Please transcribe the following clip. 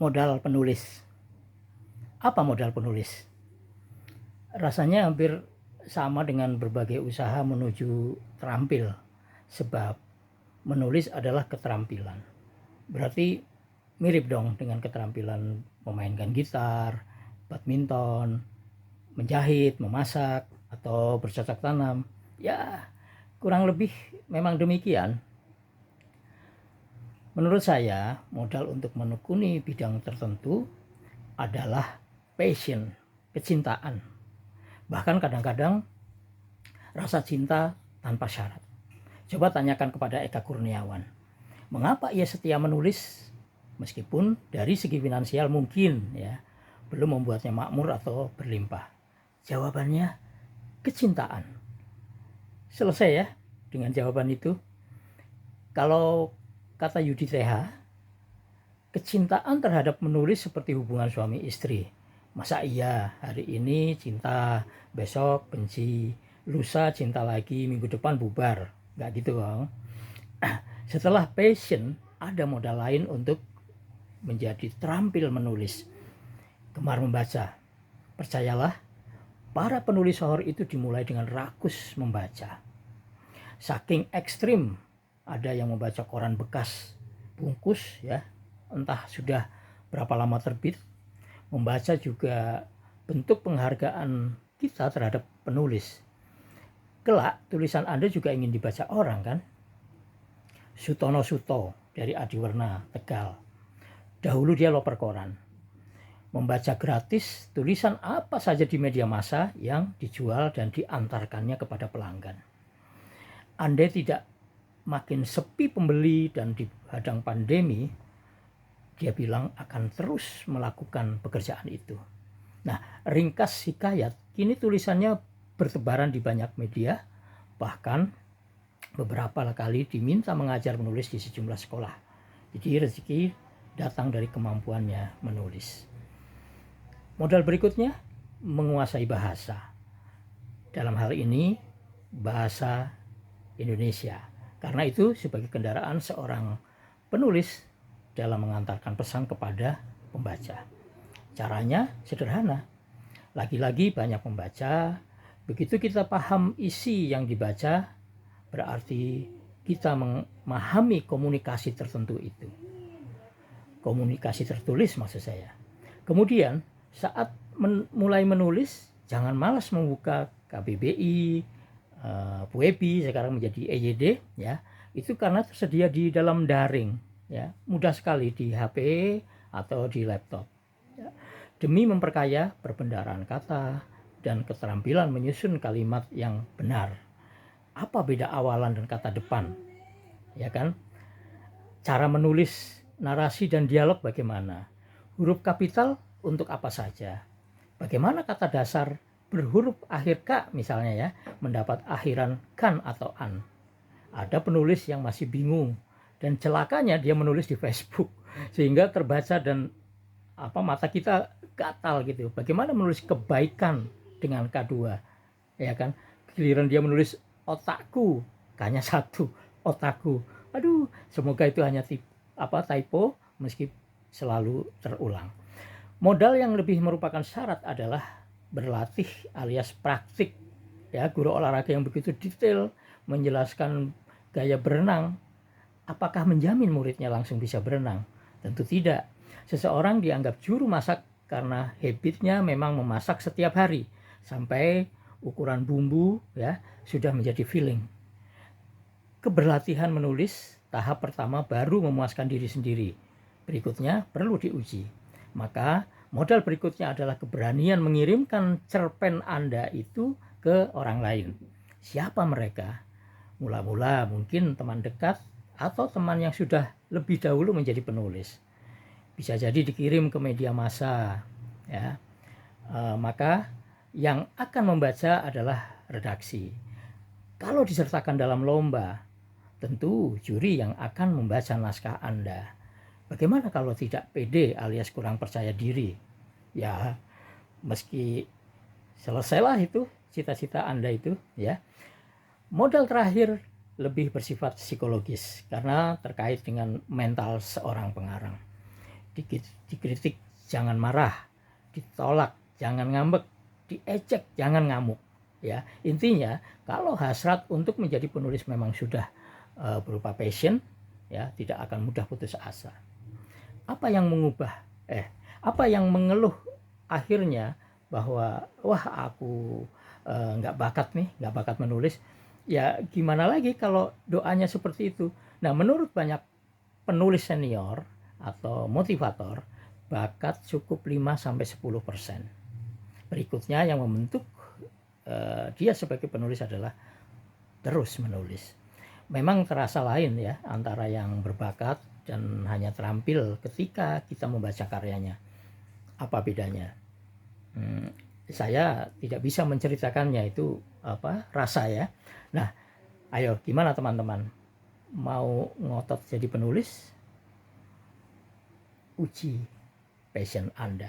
Modal penulis. Apa modal penulis? Rasanya hampir sama dengan berbagai usaha menuju terampil, sebab menulis adalah keterampilan. Berarti mirip dong dengan keterampilan memainkan gitar, badminton, menjahit, memasak, atau bercocok tanam. Ya, kurang lebih memang demikian. Menurut saya, modal untuk menekuni bidang tertentu adalah passion, kecintaan. Bahkan kadang-kadang rasa cinta tanpa syarat. Coba tanyakan kepada Eka Kurniawan, mengapa ia setia menulis meskipun dari segi finansial mungkin ya belum membuatnya makmur atau berlimpah. Jawabannya kecintaan. Selesai ya dengan jawaban itu. Kalau kata Yudi TH, kecintaan terhadap menulis seperti hubungan suami istri. Masa iya hari ini cinta, besok benci, lusa cinta lagi, minggu depan bubar. Nggak gitu bang. Setelah passion, ada modal lain untuk menjadi terampil menulis. Gemar membaca. Percayalah, para penulis horor itu dimulai dengan rakus membaca. Saking ekstrim, ada yang membaca koran bekas bungkus ya, entah sudah berapa lama terbit. Membaca juga bentuk penghargaan kita terhadap penulis. Kelak tulisan Anda juga ingin dibaca orang kan? Sutono Suto dari Adiwarna Tegal. Dahulu dia loper koran. Membaca gratis tulisan apa saja di media massa yang dijual dan diantarkannya kepada pelanggan. Andai tidak makin sepi pembeli dan dihadang pandemi, dia bilang akan terus melakukan pekerjaan itu. Nah, ringkas hikayat, kini tulisannya bertebaran di banyak media, bahkan beberapa kali diminta mengajar menulis di sejumlah sekolah. Jadi rezeki datang dari kemampuannya menulis. Modal berikutnya, menguasai bahasa. Dalam hal ini, bahasa Indonesia. Karena itu sebagai kendaraan seorang penulis dalam mengantarkan pesan kepada pembaca. Caranya sederhana. Lagi-lagi banyak membaca. Begitu kita paham isi yang dibaca, berarti kita memahami komunikasi tertentu itu. Komunikasi tertulis maksud saya. Kemudian saat mulai menulis, jangan malas membuka KBBI, Puebi sekarang menjadi EYD ya. Itu karena tersedia di dalam daring ya, mudah sekali di HP atau di laptop. Ya. Demi memperkaya perbendaharaan kata dan keterampilan menyusun kalimat yang benar. Apa beda awalan dan kata depan? Ya kan? Cara menulis narasi dan dialog bagaimana? Huruf kapital untuk apa saja? Bagaimana kata dasar berhuruf akhir K misalnya ya, mendapat akhiran kan atau an. Ada penulis yang masih bingung dan celakanya dia menulis di Facebook sehingga terbaca dan mata kita gatal gitu. Bagaimana menulis kebaikan dengan K2 ya kan? Giliran dia menulis otakku, K-nya 1, otakku. Aduh, semoga itu hanya typo meski selalu terulang. Modal yang lebih merupakan syarat adalah berlatih alias praktik ya. Guru olahraga yang begitu detail menjelaskan gaya berenang, apakah menjamin muridnya langsung bisa berenang? Tentu tidak. Seseorang dianggap juru masak karena habitnya memang memasak setiap hari sampai ukuran bumbu ya sudah menjadi feeling. Keberlatihan menulis tahap pertama baru memuaskan diri sendiri. Berikutnya perlu diuji. Maka modal berikutnya adalah keberanian mengirimkan cerpen Anda itu ke orang lain. Siapa mereka? Mula-mula mungkin teman dekat atau teman yang sudah lebih dahulu menjadi penulis. Bisa jadi dikirim ke media massa. Ya. Maka yang akan membaca adalah redaksi. Kalau disertakan dalam lomba, tentu juri yang akan membaca naskah Anda. Bagaimana kalau tidak pede alias kurang percaya diri? Ya, meski selesailah itu cita-cita Anda itu ya. Modal terakhir lebih bersifat psikologis karena terkait dengan mental seorang pengarang. dikritik jangan marah, ditolak jangan ngambek, diejek jangan ngamuk. Ya, intinya kalau hasrat untuk menjadi penulis memang sudah berupa passion, ya tidak akan mudah putus asa. Apa yang mengubah? Apa yang mengeluh akhirnya bahwa wah aku nggak bakat menulis. Ya gimana lagi kalau doanya seperti itu. Nah, menurut banyak penulis senior atau motivator, bakat cukup 5-10%. Berikutnya yang membentuk dia sebagai penulis adalah terus menulis. Memang terasa lain ya antara yang berbakat dan hanya terampil ketika kita membaca karyanya. Apa bedanya? Saya tidak bisa menceritakannya, itu rasa ya. Nah, ayo gimana teman-teman? Mau ngotot jadi penulis? Uji passion Anda.